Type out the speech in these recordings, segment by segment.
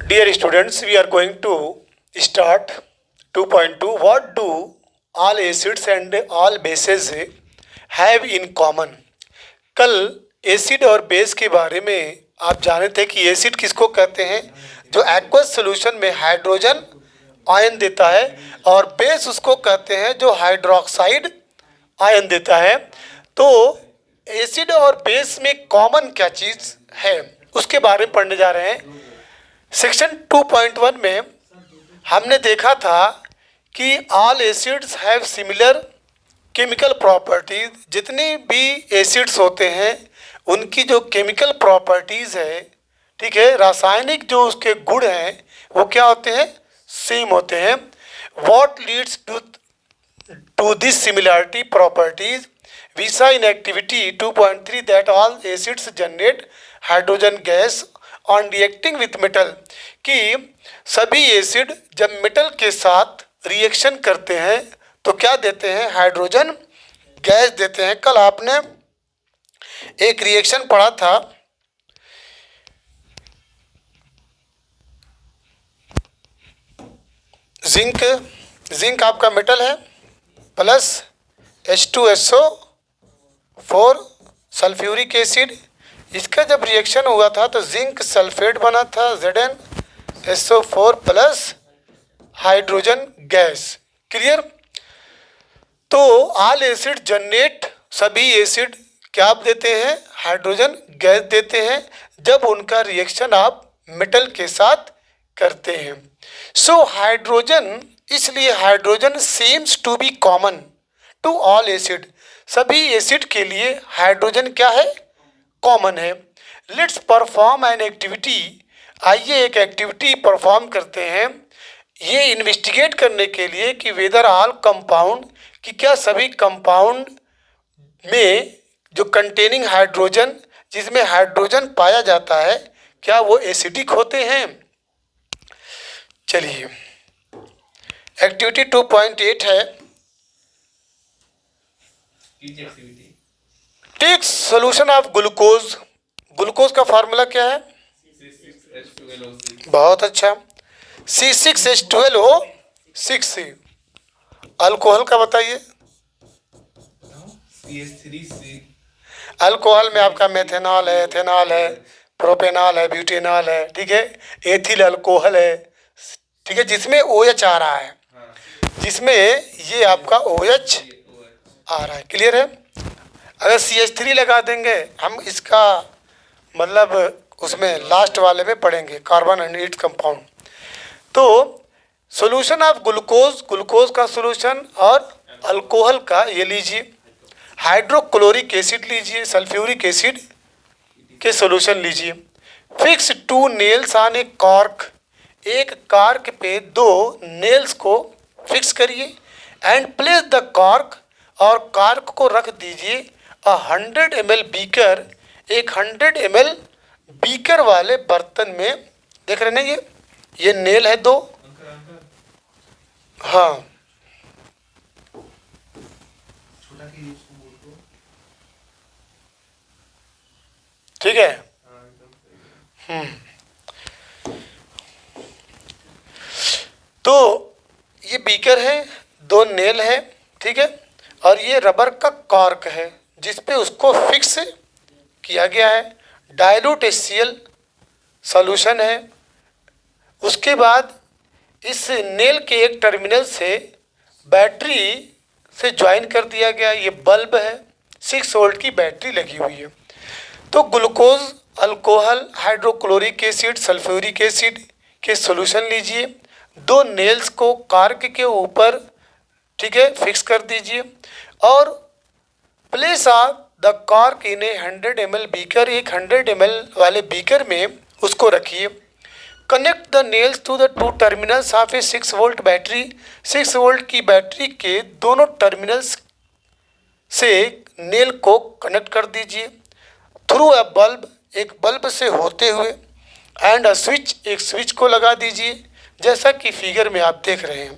Dear students, we are going to start 2.2. What do all acids and all bases have in common? कल acid और base के बारे में आप जाने थे कि एसिड किसको कहते हैं, जो एक्वस सॉल्यूशन में हाइड्रोजन आयन देता है, और बेस उसको कहते हैं जो हाइड्रोक्साइड आयन देता है। तो एसिड और बेस में कॉमन क्या चीज़ है उसके बारे में पढ़ने जा रहे हैं। सेक्शन 2.1 में हमने देखा था कि all acids have similar chemical properties. जितनी भी एसिड्स होते हैं उनकी जो केमिकल प्रॉपर्टीज़ है, ठीक है, रासायनिक जो उसके गुण हैं वो क्या होते हैं, सेम होते हैं। What leads to this similarity properties, we saw in activity 2.3 that all acids generate hydrogen gas on reacting with metal, कि सभी एसिड जब मेटल के साथ रिएक्शन करते हैं तो क्या देते हैं, हाइड्रोजन गैस देते हैं। कल आपने एक रिएक्शन पढ़ा था, जिंक आपका मेटल है प्लस H2SO4 सल्फ्यूरिक एसिड, इसका जब रिएक्शन हुआ था तो जिंक सल्फेट बना था ZnSO4 plus hydrogen gas. Clear. तो ऑल एसिड जनरेट, सभी एसिड क्या देते हैं, हाइड्रोजन गैस देते हैं जब उनका रिएक्शन आप मेटल के साथ करते हैं। सो हाइड्रोजन, इसलिए hydrogen seems to be common to all acid, सभी एसिड के लिए हाइड्रोजन क्या है, कॉमन है। लेट्स परफॉर्म एन एक्टिविटी, आइए एक एक्टिविटी परफॉर्म करते हैं, ये इन्वेस्टिगेट करने के लिए कि वेदर ऑल कंपाउंड, कि क्या सभी कंपाउंड में जो कंटेनिंग हाइड्रोजन, जिसमें हाइड्रोजन पाया जाता है, क्या वो एसिडिक होते हैं। चलिए एक्टिविटी 2.8 है, take solution of glucose. Glucose का फार्मूला क्या है, बहुत अच्छा, C6H12O6। अल्कोहल का बताइए, अल्कोहल में आपका मेथेनॉल है, एथेनॉल है, प्रोपेनॉल है, ब्यूटेनॉल है, ठीक है, एथिल अल्कोहल है, ठीक है, जिसमें OH आ रहा है, जिसमें ये आपका OH आ रहा है। क्लियर है। अगर CH3 लगा देंगे हम, इसका मतलब उसमें लास्ट वाले में पढ़ेंगे, कार्बन एंड कंपाउंड। तो सॉल्यूशन ऑफ ग्लूकोज, ग्लूकोज का सॉल्यूशन, और अल्कोहल का ये लीजिए, हाइड्रोक्लोरिक एसिड लीजिए, सल्फ्यूरिक एसिड के सॉल्यूशन लीजिए। Fix 2 nails on A cork, एक कॉर्क पे 2 नेल्स को फिक्स करिए, एंड प्लेस द कॉर्क, और कॉर्क को रख दीजिए 100 ml बीकर, एक 100 ml बीकर वाले बर्तन में। देख रहे हैं ये नेल है 2, हाँ, ठीक है। तो ये बीकर है, 2 नेल है, ठीक है, और ये रबर का कॉर्क है जिस पे उसको फिक्स किया गया है। डाइल्यूट HCl सॉल्यूशन है। उसके बाद इस नेल के एक टर्मिनल से बैटरी से ज्वाइन कर दिया गया, ये बल्ब है, 6 वोल्ट की बैटरी लगी हुई है। तो glucose, alcohol, hydrochloric acid, sulphuric acid के सॉल्यूशन लीजिए, 2 नेल्स को कॉर्क के ऊपर, ठीक है, फिक्स कर दीजिए, और place of the cork in a 100 ml beaker, एक 100 ml वाले बीकर में उसको रखिए। Connect the nails to the 2 terminals of a 6 volt battery, 6 volt की बैटरी के दोनों टर्मिनल्स से नेल को कनेक्ट कर दीजिए। थ्रू अ बल्ब, एक बल्ब से होते हुए, एंड अ स्विच, एक स्विच को लगा दीजिए, जैसा कि फिगर में आप देख रहे हैं।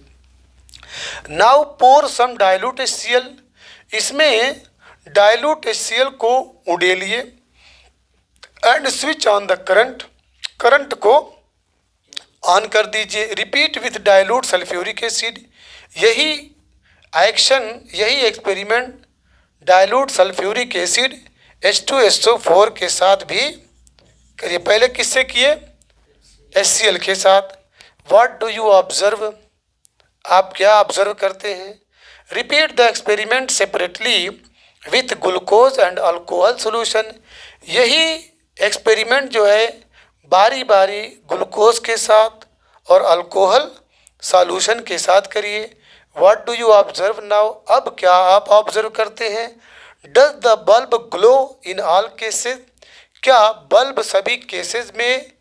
Now pour some dilute HCl, इसमें डाइल्यूट HCl को उड़ेलिए, and switch on the current, current को ऑन कर दीजिए। Repeat with dilute sulphuric acid. यही एक्शन, यही experiment dilute sulphuric acid H2SO4 के साथ भी करिए। पहले किससे किए? HCl के साथ। What do you observe? आप क्या ऑब्जर्व करते हैं? Repeat the experiment separately with glucose and alcohol solution. यही एक्सपेरिमेंट जो है बारी बारी ग्लूकोज के साथ और अल्कोहल सॉल्यूशन के साथ करिए। What do you observe now? अब क्या आप ऑब्जर्व करते हैं? Does the bulb glow in all cases? क्या बल्ब सभी केसेस में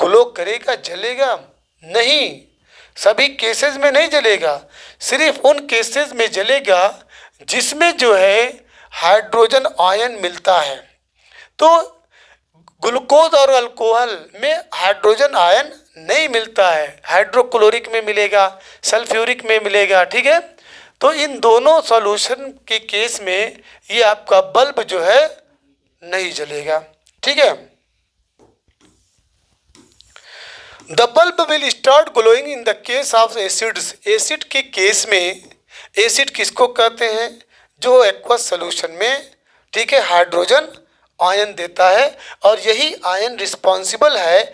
ग्लो करेगा, जलेगा? नहीं, सभी केसेस में नहीं जलेगा, सिर्फ उन केसेस में जलेगा जिसमें जो है हाइड्रोजन आयन मिलता है। तो ग्लूकोज और अल्कोहल में हाइड्रोजन आयन नहीं मिलता है, हाइड्रोक्लोरिक में मिलेगा, सल्फ्यूरिक में मिलेगा, ठीक है। तो इन दोनों सॉल्यूशन के केस में ये आपका बल्ब जो है नहीं जलेगा, ठीक है। The bulb will start glowing in the case of acids. Acid के केस में, एसिड किसको कहते हैं? जो एक्वस सोल्यूशन में, ठीक है, हाइड्रोजन आयन देता है और यही आयन रिस्पॉन्सिबल है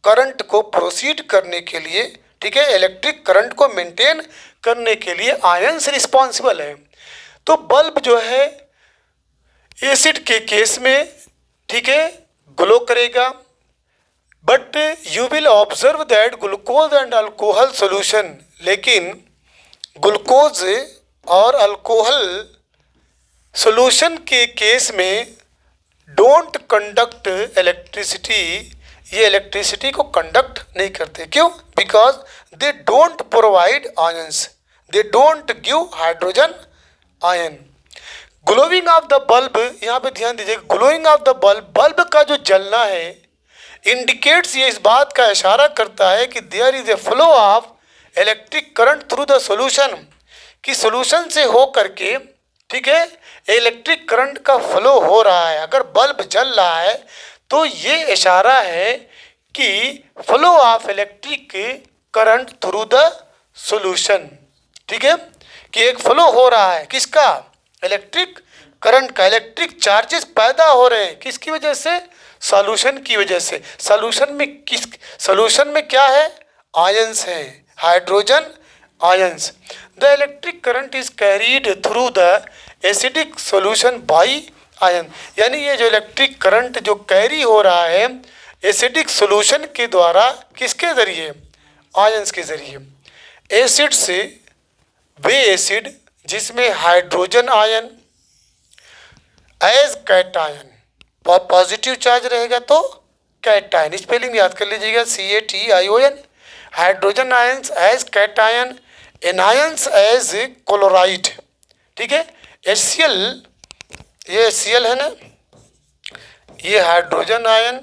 करंट को प्रोसीड करने के लिए, ठीक है, इलेक्ट्रिक करंट को मेंटेन करने के लिए आयन से रिस्पॉन्सिबल है। तो बल्ब जो है एसिड के केस में, ठीक है, ग्लो करेगा। But you will observe that glucose and alcohol solution, लेकिन ग्लूकोज और अल्कोहल सोल्यूशन के केस में डोंट कंडक्ट इलेक्ट्रिसिटी, ये इलेक्ट्रिसिटी को कंडक्ट नहीं करते। क्यों? Because they don't provide ions, they don't give hydrogen ion. Glowing of the bulb, यहाँ पे ध्यान दीजिए, glowing of the bulb, bulb का जो जलना है इंडिकेट्स, ये इस बात का इशारा करता है कि there is a flow of electric current through the solution, कि सोल्यूशन से हो करके, ठीक है, इलेक्ट्रिक करंट का फ्लो हो रहा है। अगर बल्ब जल रहा है तो ये इशारा है कि flow of electric current through the solution, ठीक है, कि एक फ्लो हो रहा है किसका? इलेक्ट्रिक करंट का। इलेक्ट्रिक चार्जेस पैदा हो रहे हैं किसकी वजह से? सॉल्यूशन की वजह से। सॉल्यूशन में क्या है? आयंस है, hydrogen ions. The electric current is carried through the acidic solution bye ion, यानी ये जो इलेक्ट्रिक करंट जो कैरी हो रहा है एसिडिक सॉल्यूशन के द्वारा, किसके जरिए? आयंस के जरिए। एसिड से वे एसिड जिसमें hydrogen ion as cation, positive charge रहेगा तो कैटायन, स्पेलिंग याद कर लीजिएगा, CATION। Hydrogen ions as cation, anions as chloride, ठीक है। HCl, ये HCl है ना, ये हाइड्रोजन आयन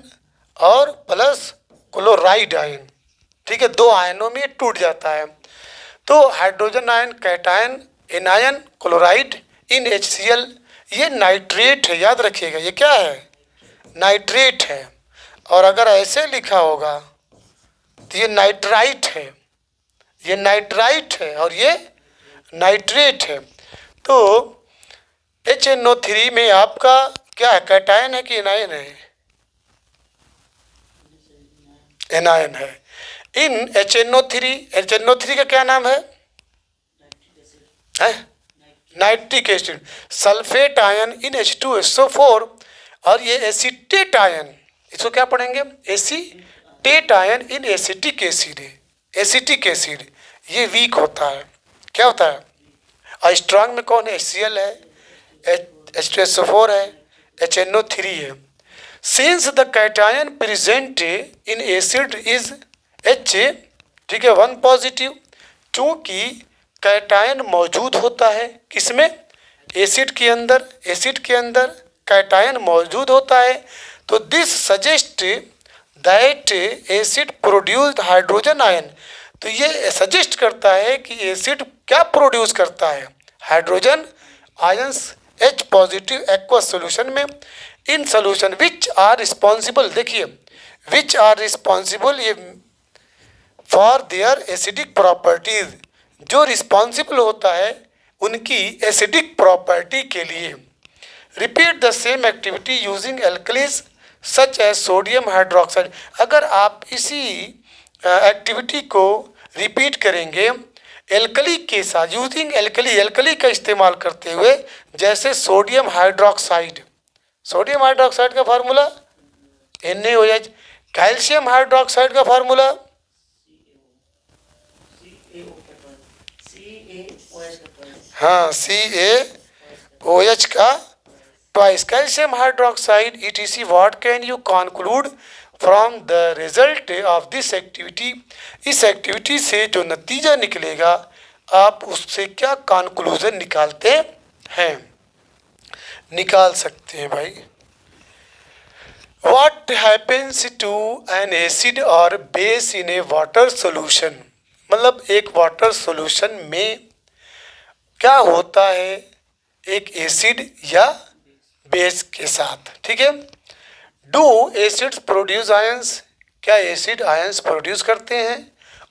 और प्लस क्लोराइड आयन, ठीक है, दो आयनों में टूट जाता है। तो hydrogen ion cation, anion, chloride in HCl। ये नाइट्रेट है, याद रखिएगा, ये क्या है? नाइट्रेट है। और अगर ऐसे लिखा होगा तो ये नाइट्राइट है, ये नाइट्राइट है और ये नाइट्रेट है। तो HNO3 में आपका क्या है? कैटायन है कि एनायन है? एनायन है। इन HNO3 का क्या नाम है? Nitric acid. सल्फेट आयन इन H2SO4, और ये एसीटेट आयन, इसको क्या पढ़ेंगे? एसीटेट आयन इन एसिटिक एसिड है। एसिटिक एसिड ये वीक होता है, क्या होता है? और स्ट्रांग में कौन है? HCl है, H2SO4 है, HNO3 है। Since the cation present in acid is H, ठीक है, 1 पॉजिटिव, क्योंकि कैटायन मौजूद होता है किसमें? एसिड के अंदर। एसिड के अंदर कैटायन मौजूद होता है। तो this suggest that acid produced hydrogen ion, तो ये सजेस्ट करता है कि एसिड क्या प्रोड्यूस करता है? Hydrogen ions H positive aqueous solution में। In solution which are responsible, देखिए विच आर रिस्पॉन्सिबल, ये फॉर देयर एसिडिक प्रॉपर्टीज, जो रिस्पॉन्सिबल होता है उनकी एसिडिक प्रॉपर्टी के लिए। Repeat the same activity using alkalis such as sodium hydroxide. अगर आप इसी एक्टिविटी को रिपीट करेंगे एल्कली के साथ, यूजिंग एल्कली, एल्कली का इस्तेमाल करते हुए, जैसे सोडियम हाइड्रोक्साइड, सोडियम हाइड्रोक्साइड का फार्मूला NaOH, कैल्शियम हाइड्रोक्साइड का फार्मूला हाँ CaOH का twice. Calcium hydroxide ETC, what can you conclude from the result of this activity. इस एक्टिविटी से जो नतीजा निकलेगा आप उससे क्या कंक्लूजन निकालते हैं, निकाल सकते हैं भाई। What happens to an acid or base in a water solution, मतलब एक वाटर सॉल्यूशन में क्या होता है एक एसिड या बेस के साथ, ठीक है। डू एसिड्स प्रोड्यूस आयंस, क्या एसिड आयंस प्रोड्यूस करते हैं।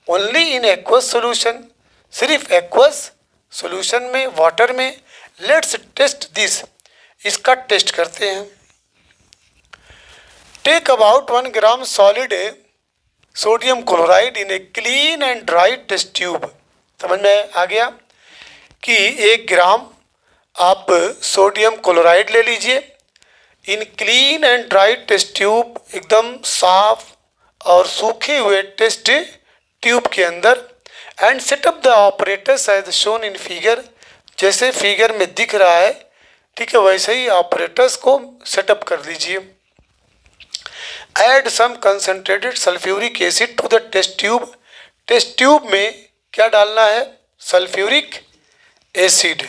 ओनली इन एक्वस सॉल्यूशन, सिर्फ एक्वस सॉल्यूशन में, वाटर में। लेट्स टेस्ट दिस, इसका टेस्ट करते हैं। Take about 1 gram solid sodium chloride in a clean and dry test tube. समझ में आ गया कि 1 ग्राम आप सोडियम क्लोराइड ले लीजिए in clean and dry test tube, एकदम साफ और सूखे हुए टेस्ट ट्यूब के अंदर। And set up the operators as shown in figure, जैसे फिगर में दिख रहा है, ठीक है, वैसे ही ऑपरेटर्स को सेटअप कर लीजिए। Add some concentrated sulphuric acid to the test tube, test tube में क्या डालना है, सल्फ्यूरिक एसिड।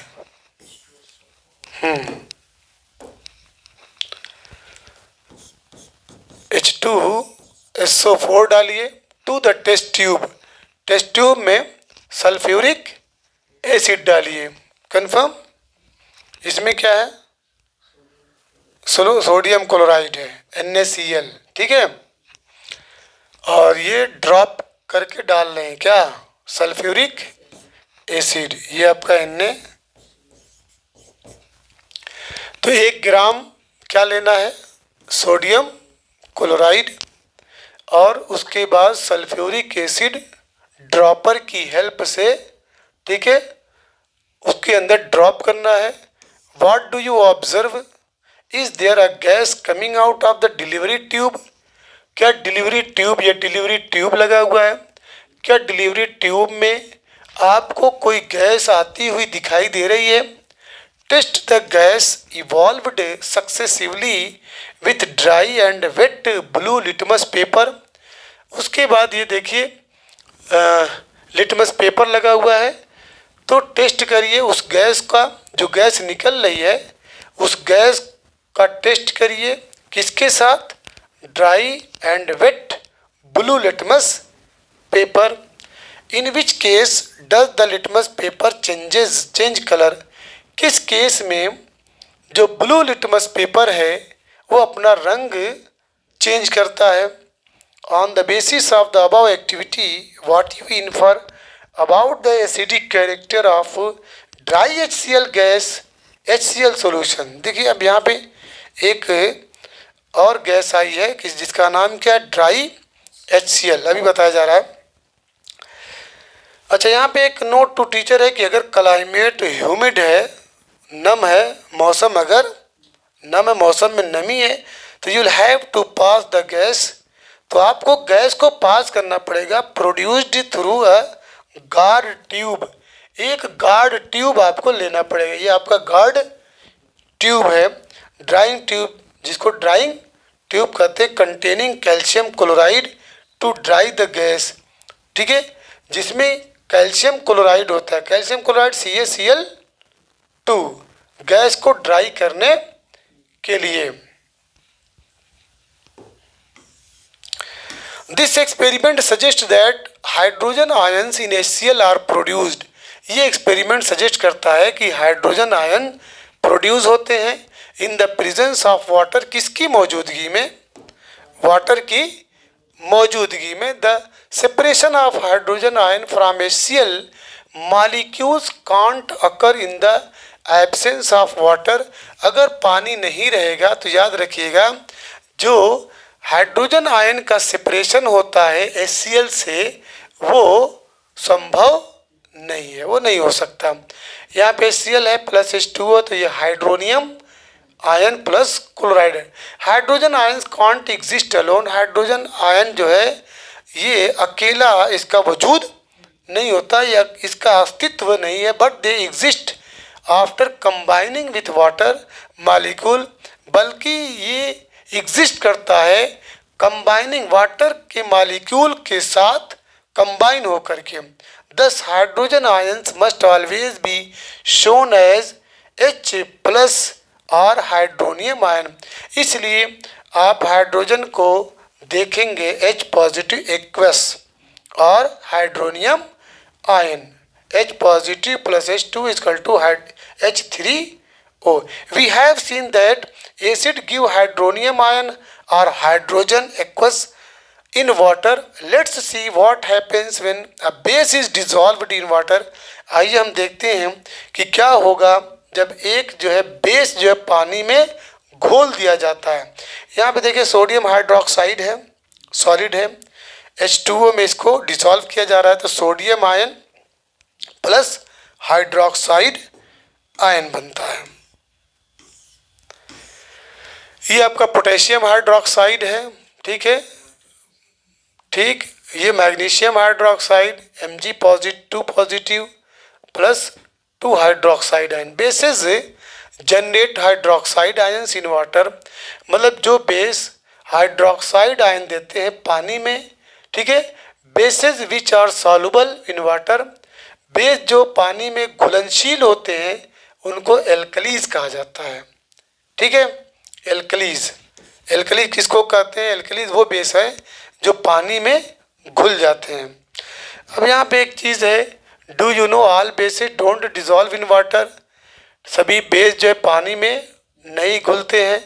H2SO4 डालिए to the test tube, test tube में सल्फ्यूरिक एसिड डालिए। कंफर्म, इसमें क्या है, सोडियम क्लोराइड है NaCl, ठीक है, और ये ड्रॉप करके डाल रहे हैं क्या, सल्फ्यूरिक एसिड, ये आपका Na। तो 1 ग्राम क्या लेना है, सोडियम क्लोराइड, और उसके बाद सल्फ्यूरिक एसिड ड्रॉपर की हेल्प से, ठीक है, उसके अंदर ड्रॉप करना है। What do you observe, is there a gas coming out of the delivery tube, क्या डिलीवरी ट्यूब, या डिलीवरी ट्यूब लगा हुआ है, क्या डिलीवरी ट्यूब में आपको कोई गैस आती हुई दिखाई दे रही है। Test the gas evolved successively with dry and wet blue litmus paper. उसके बाद ये देखिए लिटमस पेपर लगा हुआ है, तो टेस्ट करिए उस गैस का, जो गैस निकल रही है उस गैस का टेस्ट करिए, किसके साथ, dry and wet blue litmus paper. In which case does the litmus paper change colour, किस केस में जो ब्लू लिटमस पेपर है वो अपना रंग चेंज करता है। On the basis of the above activity what you infer about the acidic character of dry HCl gas HCl solution. देखिए अब यहाँ पे एक और गैस आई है कि जिसका नाम क्या है, ड्राई HCl, अभी बताया जा रहा है। अच्छा, यहाँ पे एक नोट टू टीचर है कि अगर क्लाइमेट ह्यूमिड है, नम है मौसम, अगर नम है, मौसम में नमी है, तो you will have to pass the gas, तो आपको गैस को पास करना पड़ेगा produced through a guard tube, एक गार्ड ट्यूब आपको लेना पड़ेगा। ये आपका गार्ड ट्यूब है, ड्राइंग ट्यूब, जिसको ड्राइंग ट्यूब कहते हैं, containing calcium chloride to dry the gas, ठीक है, जिसमें कैल्शियम क्लोराइड होता है, कैल्शियम क्लोराइड CaCl2, गैस को ड्राई करने के लिए। This experiment suggest that hydrogen ions in HCl are produced, ये एक्सपेरिमेंट सजेस्ट करता है कि हाइड्रोजन आयन प्रोड्यूस होते हैं in the presence of water, किसकी मौजूदगी में, वाटर की मौजूदगी में the separation of hydrogen ion from HCl molecules can't occur in the absence of water. अगर पानी नहीं रहेगा तो याद रखिएगा जो हाइड्रोजन आयन का सेपरेशन होता है HCl से वो संभव नहीं है, वो नहीं हो सकता। यहाँ पे HCl है प्लस H2O, तो ये हाइड्रोनियम आयन प्लस क्लोराइड है। Hydrogen ion can't exist alone. Hydrogen ion जो है ये अकेला इसका वजूद नहीं होता या इसका अस्तित्व नहीं है, but they exist after combining with water molecule, बल्कि ये एग्जिस्ट करता है कंबाइनिंग वाटर के मॉलिक्यूल के साथ कंबाइन होकर के। Thus hydrogen ions must always be shown as H plus और हाइड्रोनियम आयन। इसलिए आप हाइड्रोजन को देखेंगे H पॉजिटिव एक्वस और hydronium ion H positive plus H2 equal to H3O। We have seen that acid give hydronium ion or hydrogen aqueous in water. Let's see what happens when a base is dissolved in water. आइए हम देखते हैं कि क्या होगा जब एक जो है बेस जो है पानी में घोल दिया जाता है। यहाँ पे देखिए सोडियम हाइड्रोक्साइड है, सॉलिड है, H2O में इसको डिसॉल्व किया जा रहा है तो sodium ion plus hydroxide ion बनता है। ये आपका पोटेशियम हाइड्रोक्साइड है, ठीक है, ठीक। ये magnesium hydroxide Mg positive 2 positive plus 2 hydroxide ion. Bases generate hydroxide ions in water, मतलब जो बेस हाइड्रोक्साइड आयन देते हैं पानी में, ठीक है। Bases which are soluble in water, base जो पानी में घुलनशील होते हैं उनको एल्कलीज कहा जाता है, ठीक है। एल्कलीज, एल्कलीज किसको कहते हैं? एल्कलीज वो बेस है जो पानी में घुल जाते हैं। अब यहाँ पे एक चीज़ है, do you know all bases don't dissolve in water, सभी बेस जो है पानी में नहीं घुलते हैं।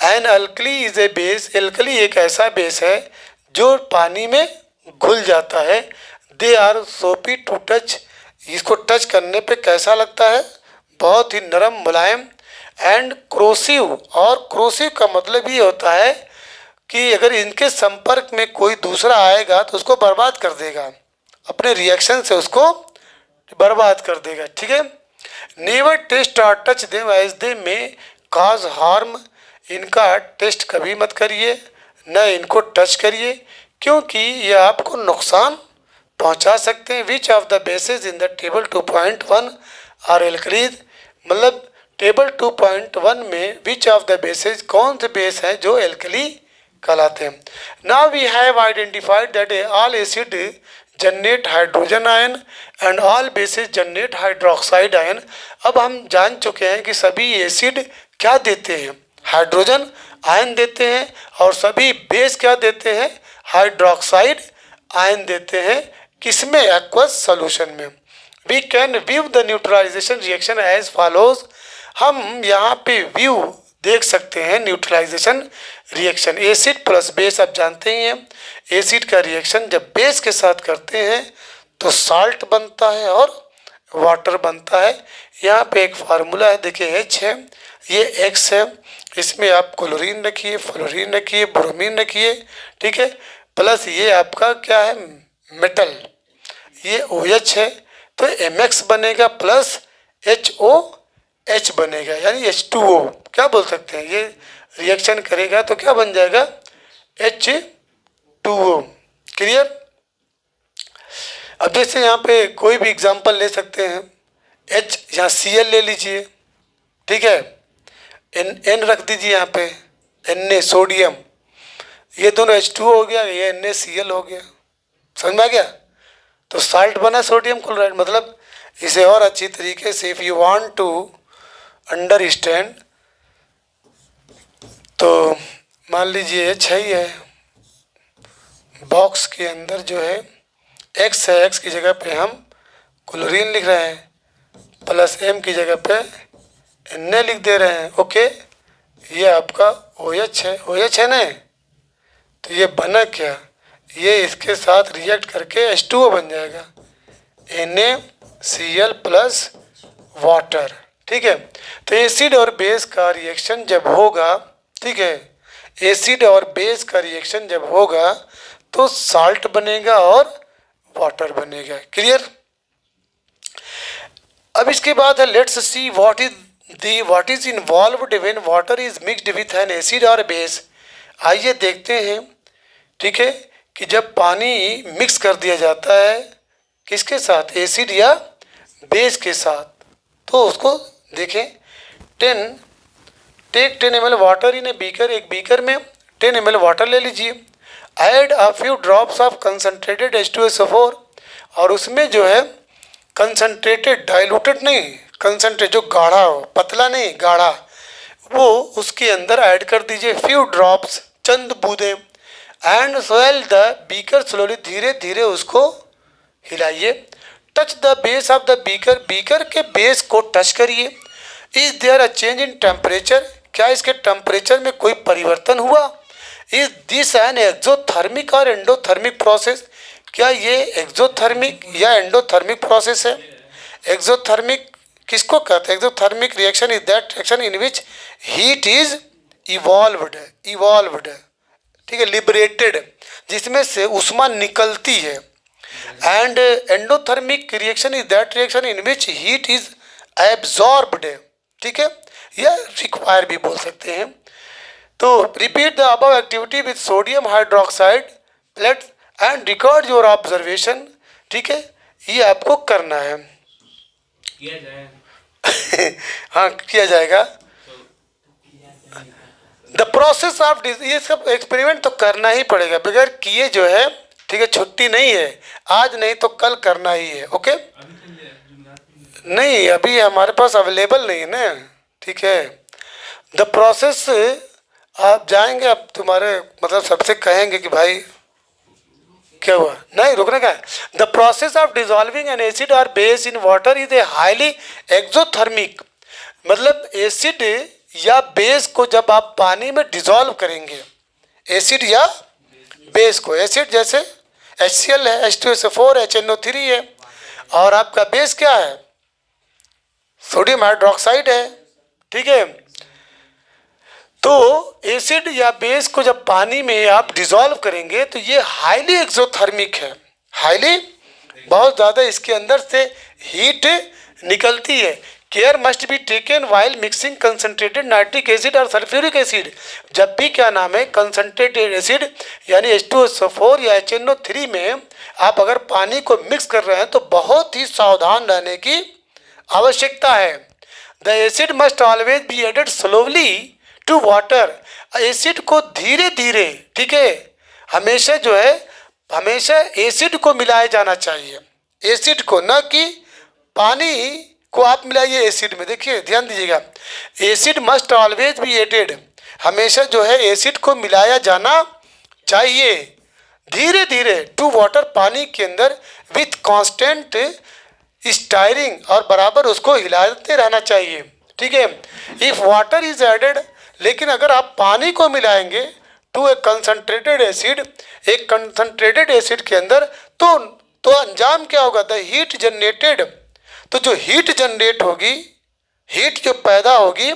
An alkali is a base, alkali एक ऐसा बेस है जो पानी में घुल जाता है। दे आर सोपी टू टच, इसको टच करने पे कैसा लगता है? बहुत ही नरम मुलायम। एंड क्रोसिव, और क्रोसिव का मतलब ये होता है कि अगर इनके संपर्क में कोई दूसरा आएगा तो उसको बर्बाद कर देगा, अपने रिएक्शन से उसको बर्बाद कर देगा, ठीक है। नेवर टेस्ट और टच देम एज दे में काज हार्म, इनका टेस्ट कभी मत करिए, न इनको टच करिए क्योंकि ये आपको नुकसान पहुंचा सकते हैं। Which of the bases in the table 2.1 are alkalis, मतलब टेबल 2.1 में विच ऑफ द बेसिस, कौन से बेस हैं जो एल्कली कहलाते हैं। Now we have identified that all acid generate hydrogen ion and all bases generate hydroxide ion. अब हम जान चुके हैं कि सभी एसिड क्या देते हैं? हाइड्रोजन आयन देते हैं, और सभी बेस क्या देते हैं? हाइड्रोक्साइड आयन देते हैं। किसमें? एक्वस सॉल्यूशन में। We can view the neutralisation reaction as follows, हम यहाँ पे व्यू देख सकते हैं neutralisation reaction. Acid plus base, आप जानते ही हैं एसिड का रिएक्शन जब बेस के साथ करते हैं तो साल्ट बनता है और वाटर बनता है। यहाँ पे एक फार्मूला है, देखिए H है, ये X है, इसमें आप क्लोरीन रखिए, फ्लोरीन रखिए, ब्रोमीन रखिए, ठीक है, प्लस ये आपका क्या है? मेटल, ये OH है, तो Mx बनेगा प्लस HOH बनेगा, यानी H2O। क्या बोल सकते हैं? ये रिएक्शन करेगा तो क्या बन जाएगा? H2O। क्लियर? अब जैसे यहाँ पे कोई भी एग्जांपल ले सकते हैं, H यहाँ Cl ले लीजिए, ठीक है, N रख दीजिए यहाँ पे, Na सोडियम, ये दोनों H2O हो गया, ये NaCl हो गया, समझ में आ गया? तो साल्ट बना सोडियम क्लोराइड। मतलब इसे और अच्छी तरीके से if you want to understand, तो मान लीजिए H है, बॉक्स के अंदर जो है X है, X की जगह पे हम क्लोरीन लिख रहे हैं, प्लस M की जगह पे Na लिख दे रहे हैं, ओके। ये आपका OH है, OH है ना, तो ये बना क्या? ये इसके साथ रिएक्ट करके H2O बन जाएगा, NaCl प्लस वाटर। ठीक है, तो एसिड और बेस का रिएक्शन जब होगा, ठीक है, एसिड और बेस का रिएक्शन जब होगा तो साल्ट बनेगा और वाटर बनेगा। क्लियर? अब इसके बाद है let's see what is involved when water is mixed with an acid और बेस। आइए देखते हैं, ठीक है, कि जब पानी मिक्स कर दिया जाता है किसके साथ, एसिड या बेस के साथ, तो उसको देखें। 10 ml water in a beaker, एक बीकर में 10 ml वाटर ले लीजिए। Add a few drops of concentrated H2SO4, और उसमें जो है कंसनट्रेटेड, डाइल्यूटेड नहीं, कंसनट्रेट जो गाढ़ा हो, पतला नहीं गाढ़ा, वो उसके अंदर ऐड कर दीजिए, फ्यू ड्रॉप्स, चंद बूंदे। And swirl the beaker slowly, धीरे धीरे उसको हिलाइए। Touch the base of the beaker, beaker के बेस को टच करिए। Is there a change in temperature, क्या इसके टेम्परेचर में कोई परिवर्तन हुआ? Is this an exothermic or endothermic process, क्या ये एक्सोथर्मिक या एंडोथर्मिक प्रोसेस है? एक्सोथर्मिक किसको कहते हैं? Exothermic reaction is that reaction in which heat is evolved, ठीक है, लिबरेटेड, जिसमें से ऊष्मा निकलती है। And endothermic reaction is that reaction in which heat is absorbed, ठीक है, या रिक्वायर भी बोल सकते हैं। तो repeat the above activity with sodium hydroxide let and record your observation, ठीक है, ये आपको करना है। किया जाए हाँ, किया जाएगा। द प्रोसेस ऑफ, ये सब एक्सपेरिमेंट तो करना ही पड़ेगा, बगैर किए जो है, ठीक है, छुट्टी नहीं है, आज नहीं तो कल करना ही है। ओके, नहीं अभी हमारे पास अवेलेबल नहीं है ना, ठीक है। द प्रोसेस, आप जाएंगे, अब तुम्हारे मतलब सबसे कहेंगे कि भाई क्या हुआ, नहीं रुकने का है। The process of dissolving an acid और base in water is a highly exothermic, मतलब एसिड या बेस को जब आप पानी में डिजॉल्व करेंगे, एसिड या बेस को, एसिड जैसे HCl है, H2SO4 है, HNO3 है, और आपका बेस क्या है, सोडियम हाइड्रोक्साइड है, ठीक है। तो एसिड या बेस को जब पानी में आप डिजॉल्व करेंगे तो ये हाईली एक्सोथर्मिक है, हाईली, बहुत ज़्यादा इसके अंदर से हीट निकलती है। Care must be taken while mixing concentrated nitric acid और सल्फ्यूरिक एसिड, जब भी क्या नाम है कंसनट्रेटेड एसिड यानी H2SO4 या HNO3 में आप अगर पानी को मिक्स कर रहे हैं तो बहुत ही सावधान रहने की आवश्यकता है। The acid must always be added slowly to water, acid को धीरे धीरे, ठीक है, हमेशा जो है, हमेशा एसिड को मिलाया जाना चाहिए, एसिड को, न कि पानी को आप मिलाइए एसिड में। देखिए ध्यान दीजिएगा, acid must always be added, हमेशा जो है एसिड को मिलाया जाना चाहिए धीरे धीरे टू वाटर, पानी के अंदर, विथ कांस्टेंट स्टायरिंग, और बराबर उसको हिलाते रहना चाहिए, ठीक है। इफ वाटर इज एडेड, लेकिन अगर आप पानी को मिलाएंगे टू ए कंसनट्रेटेड एसिड, एक कंसनट्रेटेड एसिड के अंदर, तो अंजाम क्या होगा, द हीट जनरेटेड, तो जो हीट जनरेट होगी, हीट जो पैदा होगी,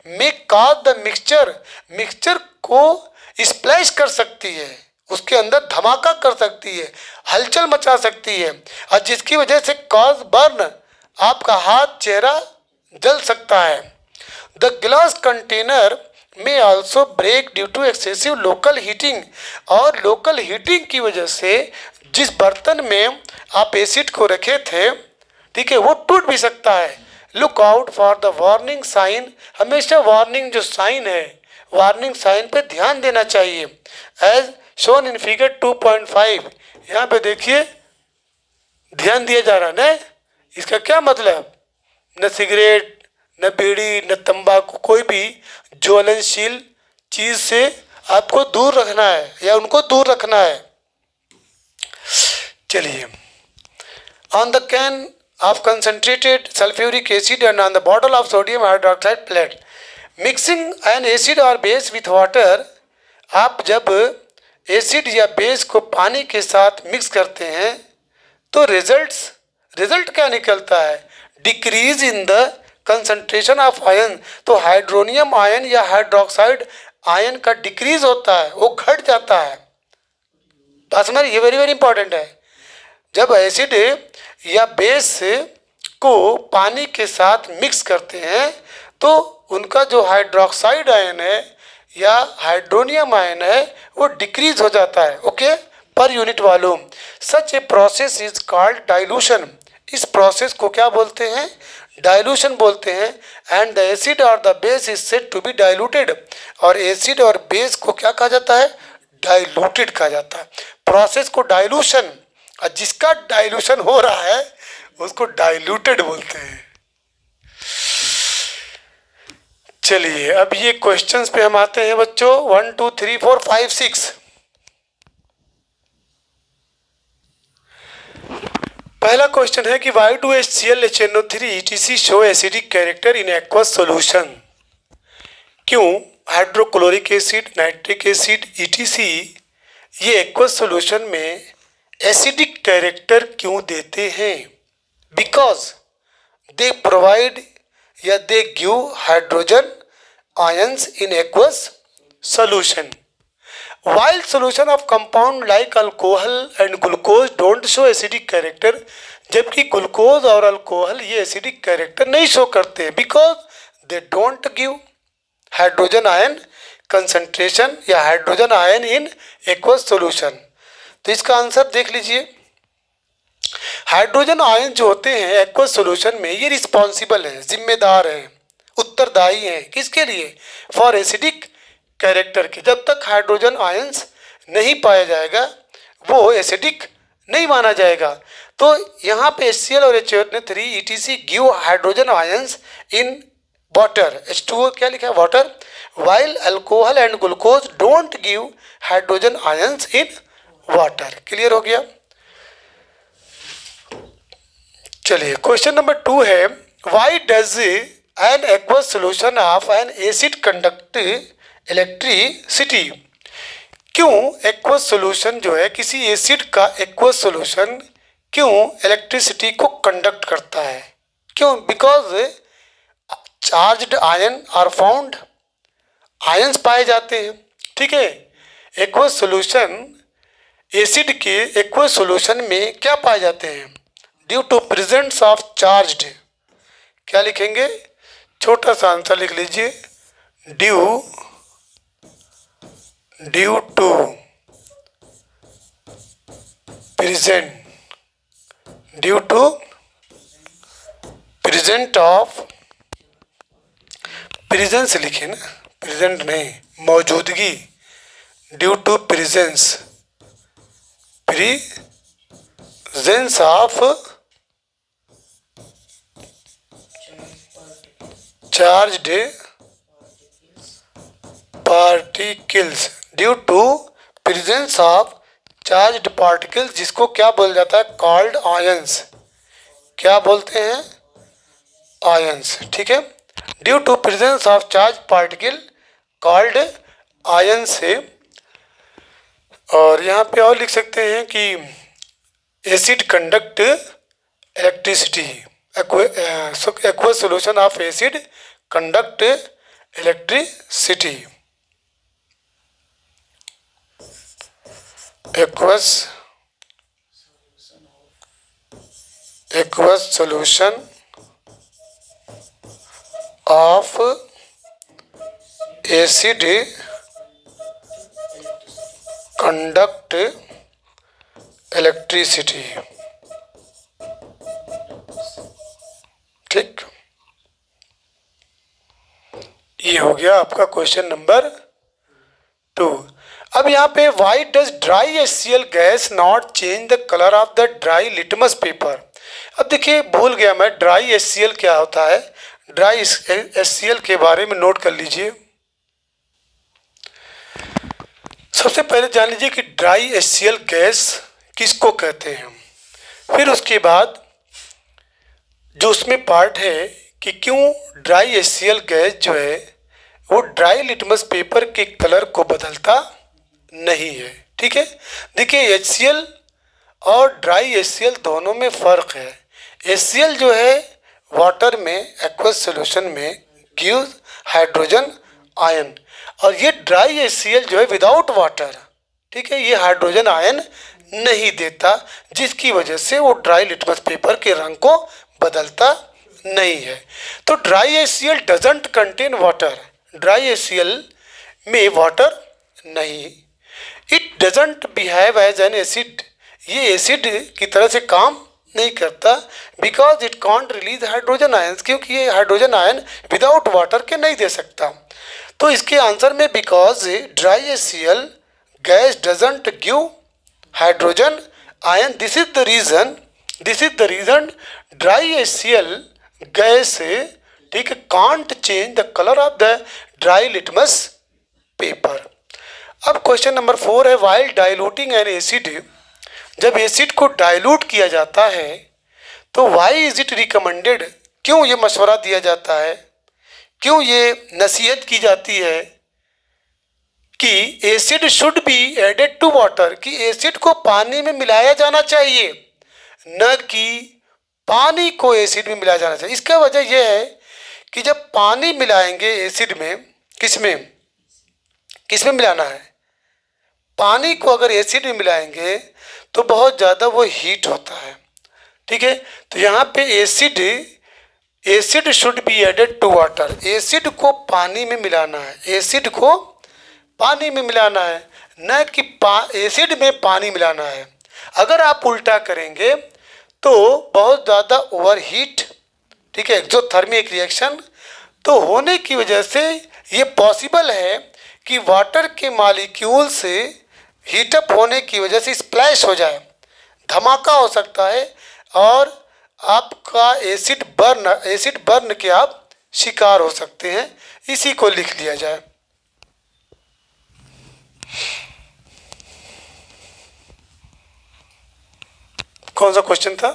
मे कॉज द मिक्सचर को स्प्लैश कर सकती है, उसके अंदर धमाका कर सकती है, हलचल मचा सकती है, और जिसकी वजह से कॉज बर्न, आपका हाथ चेहरा जल सकता है। The glass container may also break due to excessive local heating, और लोकल हीटिंग की वजह से जिस बर्तन में आप एसिड को रखे थे, ठीक है, वो टूट भी सकता है। Look out for the warning sign, हमेशा वार्निंग जो साइन है, वार्निंग साइन पे ध्यान देना चाहिए। एज शोन इन फिगर 2.5, यहाँ पे देखिए ध्यान दिया जा रहा है ना, इसका क्या मतलब, न सिगरेट, न बीड़ी, न तंबाकू, कोई भी ज्वलनशील चीज से आपको दूर रखना है या उनको दूर रखना है। चलिए, on the can of concentrated sulfuric acid and on the bottle of sodium hydroxide plate, mixing an acid or base with water, आप जब एसिड या बेस को पानी के साथ मिक्स करते हैं तो रिजल्ट क्या निकलता है? Decrease in the concentration of ion. तो हाइड्रोनियम आयन या हाइड्रोक्साइड आयन का डिक्रीज होता है, वो घट जाता है। बात समझ, ये वेरी वेरी इंपॉर्टेंट है। जब एसिड या बेस को पानी के साथ मिक्स करते हैं तो उनका जो हाइड्रोक्साइड आयन है या हाइड्रोनियम आयन है वो डिक्रीज हो जाता है। ओके, पर unit volume. Such a process is called dilution. इस प्रोसेस को क्या बोलते हैं? डाइल्यूशन बोलते हैं। And the acid or the base is said to be diluted. और एसिड और बेस को क्या कहा जाता है? डाइल्यूटेड कहा जाता है। प्रोसेस को डाइल्यूशन, और जिसका डाइल्यूशन हो रहा है उसको डाइल्यूटेड बोलते हैं। चलिए अब ये क्वेश्चंस पे हम आते हैं बच्चों। 1 2 3 4 5 6। पहला क्वेश्चन है कि why do HCl HNO3 ETC show acidic character in aqueous solution. क्यों hydrochloric acid, nitric acid, ETC ये एक्वस सॉल्यूशन में एसिडिक कैरेक्टर क्यों देते हैं? बिकॉज दे प्रोवाइड या they give hydrogen ions in aqueous solution. While solution of compound like alcohol and glucose don't show acidic character, जबकि glucose और alcohol ये acidic character नहीं शो करते because they don't give hydrogen ion concentration या hydrogen ion in aqueous solution. तो इसका answer देख लीजिए। हाइड्रोजन आयन जो होते हैं एक्वस सॉल्यूशन में ये रिस्पॉन्सिबल हैं, जिम्मेदार हैं, उत्तरदायी हैं। किसके लिए? फॉर एसिडिक कैरेक्टर के। जब तक हाइड्रोजन आयंस नहीं पाया जाएगा वो एसिडिक नहीं माना जाएगा। तो यहाँ पे HCl और HNO3 ETC give hydrogen ions in water. H2O क्या लिखा है? Water. While alcohol and glucose don't give hydrogen ions in water. Clear हो गया? चलिए क्वेश्चन नंबर 2 है why does an aqueous solution of an acid conduct electricity. क्यों aqueous solution जो है किसी एसिड का एक्वस सॉल्यूशन क्यों इलेक्ट्रिसिटी को कंडक्ट करता है? क्यों? Because charged ion are found, ions पाए जाते हैं। ठीक है, एक्वस सॉल्यूशन एसिड के एक्वस सॉल्यूशन में क्या पाए जाते हैं? Due to presence of charged, क्या लिखेंगे? छोटा सा आंसर लिख लीजिए, due to present of, presence लिखे ना, प्रेजेंट नहीं, मौजूदगी। Due to presence of charged particles. Due to presence of charged particles, जिसको क्या बोला जाता है? Called ions. क्या बोलते हैं? आयंस। ठीक है, due to presence of charge particle called ions है। और यहाँ पे और लिख सकते हैं कि acid conduct electricity. Aqueous solution of acid conduct electricity. Aqueous solution of acid conduct electricity. ठीक, ये हो गया आपका क्वेश्चन नंबर 2। अब यहाँ पे why does dry HCl gas not change the colour of the dry litmus paper. अब देखिए भूल गया मैं, ड्राई HCl क्या होता है? ड्राई HCl के बारे में नोट कर लीजिए। सबसे पहले जान लीजिए कि ड्राई HCl गैस किसको कहते हैं। फिर उसके बाद जो उसमें पार्ट है कि क्यों ड्राई HCl गैस जो है वो ड्राई लिटमस पेपर के कलर को बदलता नहीं है। ठीक है, देखिए HCl और ड्राई HCl दोनों में फ़र्क है। HCl जो है वाटर में एक्वस सॉल्यूशन में गिव्स हाइड्रोजन आयन, और ये ड्राई HCl जो है विदाउट वाटर, ठीक है, ये हाइड्रोजन आयन नहीं देता, जिसकी वजह से वो ड्राई लिटमस पेपर के रंग को बदलता नहीं है। तो dry HCl doesn't contain water, dry HCl में वाटर नहीं, it doesn't behave as an acid, ये एसिड की तरह से काम नहीं करता, because it can't release hydrogen ion, क्योंकि ये हाइड्रोजन आयन विदाउट वाटर के नहीं दे सकता। तो इसके आंसर में because dry HCl gas doesn't give hydrogen ion, this is the reason dry HCl gas, ठीक है, can't change the colour of the dry litmus paper. अब क्वेश्चन नंबर 4 है, वाइल डाइल्यूटिंग एन एसिड, जब acid को dilute किया जाता है तो वाई इज इट रिकमेंडेड, क्यों ये मशवरा दिया जाता है, क्यों ये नसीहत की जाती है कि acid should be added to water, कि एसिड को पानी में मिलाया जाना चाहिए, न कि पानी को एसिड में मिलाया जाना चाहिए। इसका वजह यह है कि जब पानी मिलाएंगे एसिड में, किसमें मिलाना है, पानी को अगर एसिड में मिलाएंगे तो बहुत ज़्यादा वो हीट होता है, ठीक है। तो यहाँ पे acid should be added to water, acid को पानी में मिलाना है, एसिड को पानी में मिलाना है, न कि एसिड में पानी मिलाना है। अगर आप उल्टा करेंगे तो बहुत ज़्यादा ओवरहीट, ठीक है, एक्सोथर्मिक रिएक्शन तो होने की वजह से ये पॉसिबल है कि वाटर के मॉलिक्यूल से हीटअप होने की वजह से स्प्लैश हो जाए, धमाका हो सकता है, और आपका एसिड बर्न के आप शिकार हो सकते हैं। इसी को लिख लिया जाए। कौन सा क्वेश्चन था?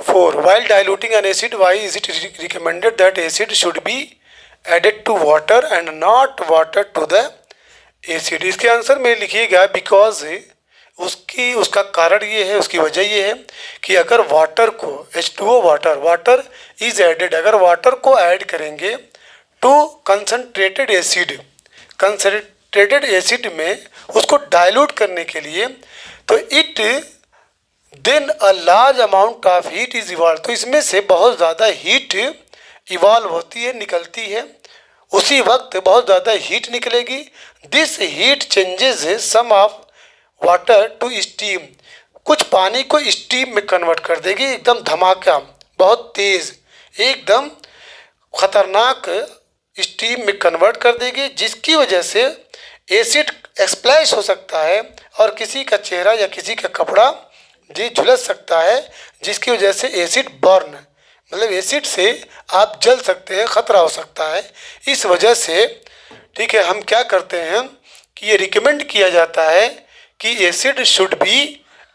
4, while diluting an acid, why is it recommended that acid should be added to water and not water to the acid? इसके आंसर में लिखिएगा बिकॉज उसका कारण ये है, उसकी वजह ये है कि अगर वाटर को H2O वाटर इज एडेड, अगर वाटर को ऐड करेंगे टू कंसनट्रेटेड एसिड में उसको डाइल्यूट करने के लिए, तो it then a large amount of heat is evolve, तो इसमें से बहुत ज़्यादा हीट इवॉल्व होती है, निकलती है, उसी वक्त बहुत ज़्यादा हीट निकलेगी। This heat changes some of water to steam, कुछ पानी को स्टीम में कन्वर्ट कर देगी, एकदम धमाका, बहुत तेज़, एकदम ख़तरनाक स्टीम में कन्वर्ट कर देगी, जिसकी वजह से एसिड एक्सप्लैश हो सकता है और किसी का चेहरा या किसी का कपड़ा जी झुलस सकता है, जिसकी वजह से एसिड बर्न, मतलब एसिड से आप जल सकते हैं, ख़तरा हो सकता है। इस वजह से, ठीक है, हम क्या करते हैं कि ये रिकमेंड किया जाता है कि acid should be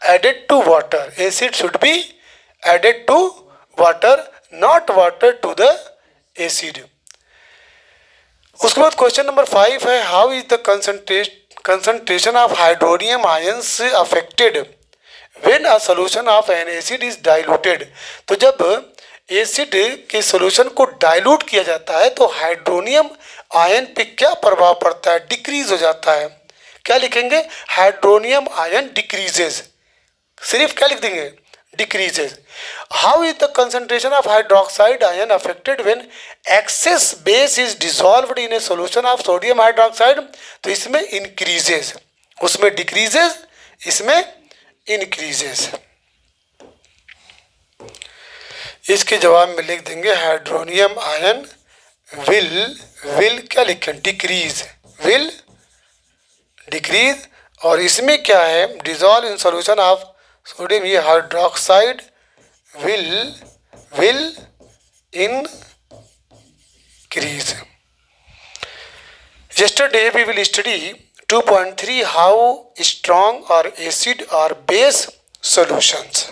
added to water, acid should be added to water, not water to the acid. उसके बाद क्वेश्चन नंबर 5 है, how is the concentration of hydronium ions affected when a solution of an acid is diluted. तो जब acid के solution को dilute किया जाता है तो हाइड्रोनियम आयन पे क्या प्रभाव पड़ता है, डिक्रीज हो जाता है। क्या लिखेंगे? हाइड्रोनियम आयन डिक्रीजेज, सिर्फ क्या लिख देंगे? Decreases. How is the concentration of hydroxide ion affected when excess base is dissolved in a solution of sodium hydroxide. तो इसमें इंक्रीजेज, उसमें डिक्रीजेज, इसमें इंक्रीजेज। इसके जवाब में लिख देंगे हाइड्रोनियम आयन विल क्या लिखें? Decrease, will decrease. और इसमें क्या है? Dissolve in solution of sodium, ये hydroxide will increase. Yesterday we will study 2.3 how strong or acid or base solutions.